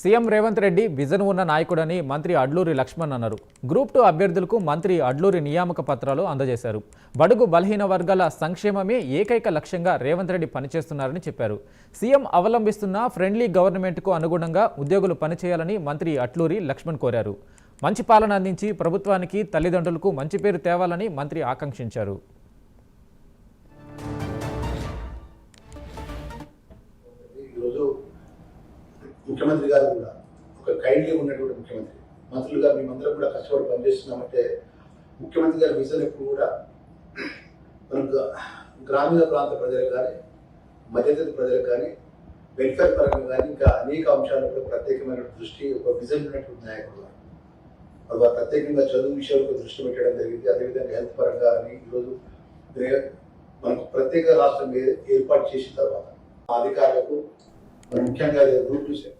CM Revanth Reddy vision ఉన్న నాయకుడని మంత్రి అడ్లూరి లక్ష్మణ్ అన్నారు. గ్రూప్ 2 అభ్యర్థులకు మంత్రి అడ్లూరి నియామక పత్రాలు అందజేశారు. బడుగు బలహీన వర్గాల సంక్షేమమే ఏకైక లక్ష్యంగా రేవంత్ రెడ్డి పనిచేస్తున్నారని చెప్పారు. సీఎం అవలంబిస్తున్న ఫ్రెండ్లీ గవర్నమెంట్కు అనుగుణంగా ఉద్యోగులు పనిచేయాలని మంత్రి అడ్లూరి లక్ష్మణ్ కోరారు. మంచి పాలన అందించి ప్రభుత్వానికి తల్లిదండ్రులకు మంచి పేరు తేవాలని మంత్రి ఆకాంక్షించారు. ముఖ్యమంత్రి గారు కూడా ఒక కైండ్లీ ఉన్నటువంటి ముఖ్యమంత్రి, మంత్రులుగా మేమందరం కూడా కష్టపడి పనిచేస్తున్నామంటే ముఖ్యమంత్రి గారి విజన్ ఎప్పుడు కూడా మనకు గ్రామీణ ప్రాంత ప్రజలకు కానీ మధ్యతరగతి ప్రజలకు కానీ వెల్ఫేర్ పరంగా కానీ ఇంకా అనేక అంశాలు కూడా ప్రత్యేకమైన దృష్టి ఒక విజన్ ఉన్నటువంటి నాయకుడు. వారు ప్రత్యేకంగా చదువు విషయాలకు దృష్టి పెట్టడం జరిగింది. అదేవిధంగా హెల్త్ పరంగా అని ఈరోజు మనకు ప్రత్యేక రాష్ట్రం ఏర్పాటు చేసిన తర్వాత అధికారులకు ముఖ్యంగా గ్రూప్ 2